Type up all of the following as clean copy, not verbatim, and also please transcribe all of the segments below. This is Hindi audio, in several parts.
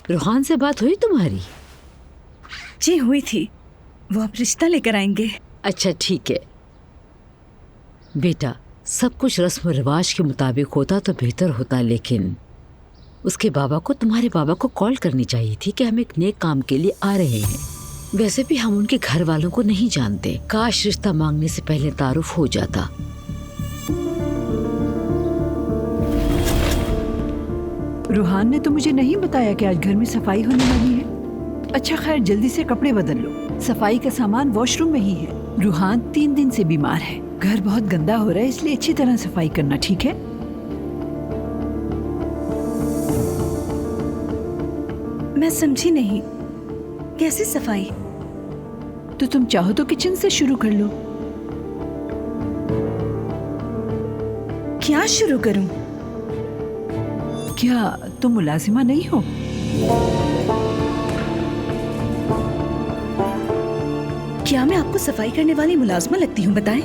रूहान से बात हुई तुम्हारी? जी हुई थी, वो अब रिश्ता लेकर आएंगे। अच्छा ठीक है बेटा, सब कुछ रस्म रिवाज के मुताबिक होता तो बेहतर होता, लेकिन उसके बाबा को, तुम्हारे बाबा को कॉल करनी चाहिए थी कि हम एक नेक काम के लिए आ रहे हैं। वैसे भी हम उनके घर वालों को नहीं जानते, काश रिश्ता मांगने से पहले तारुफ हो जाता। रूहान ने तो मुझे नहीं बताया कि आज घर में सफाई होने वाली है। अच्छा खैर, जल्दी से कपड़े बदल लो, सफाई का सामान वॉशरूम में ही है। रूहान 3 दिन से बीमार है, घर बहुत गंदा हो रहा है, इसलिए अच्छी तरह सफाई करना, ठीक है? मैं समझी नहीं, कैसी सफाई? तो तुम चाहो तो किचन से शुरू कर लो। क्या शुरू करूं? क्या तुम मुलाजिमा नहीं हो? क्या मैं आपको सफाई करने वाली मुलाजमा लगती हूँ? बताएं।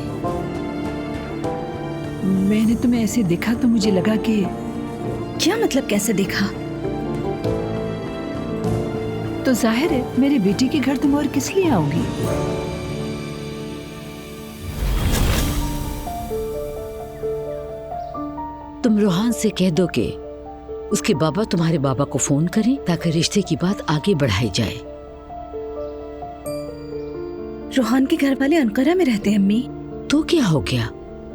मैंने तुम्हें ऐसे देखा तो मुझे लगा कि। क्या मतलब कैसे देखा? तो जाहिर है मेरी बेटी के घर तुम और किस लिए आओगी? तुम रूहान से कह दो कि उसके बाबा तुम्हारे बाबा को फोन करें ताकि रिश्ते की बात आगे बढ़ाई जाए। रूहान के घर वाले अंकारा में रहते हैं अम्मी। तो क्या हो गया,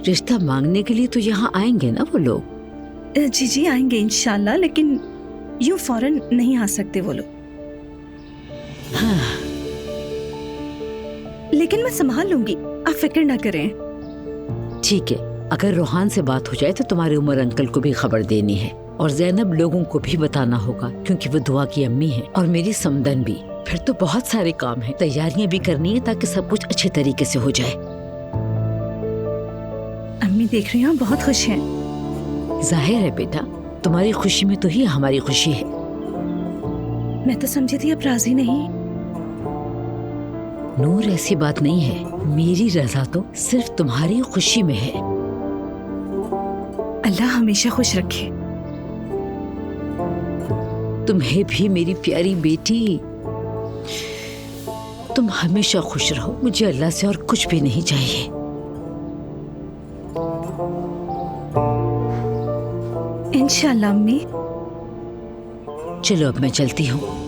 रिश्ता मांगने के लिए तो यहाँ आएंगे ना वो लोग। जी जी आएंगे इंशाल्लाह, लेकिन यूं फौरन नहीं आ सकते वो लोग। हाँ। लेकिन मैं संभाल लूंगी, आप फिक्र ना करें। ठीक है, अगर रूहान से बात हो जाए तो तुम्हारे उमर अंकल को भी खबर देनी है और ज़ैनब लोगों को भी बताना होगा, क्योंकि वो दुआ की अम्मी है, और मेरी समदन भी। फिर तो बहुत सारे काम हैं, तैयारियां भी करनी है ताकि सब कुछ अच्छे तरीके से हो जाए। अम्मी देख रही हूँ बहुत खुश हैं। जाहिर है बेटा, तुम्हारी खुशी में तो ही हमारी खुशी है। मैं तो समझी थी आप राजी नहीं। नूर, ऐसी बात नहीं है, मेरी रजा तो सिर्फ तुम्हारी खुशी में है। अल्लाह हमेशा खुश रखे। तुम्हें भी मेरी प्यारी बेटी, तुम हमेशा खुश रहो, मुझे अल्लाह से और कुछ भी नहीं चाहिए। इंशाल्लाह अम्मी। चलो अब मैं चलती हूँ।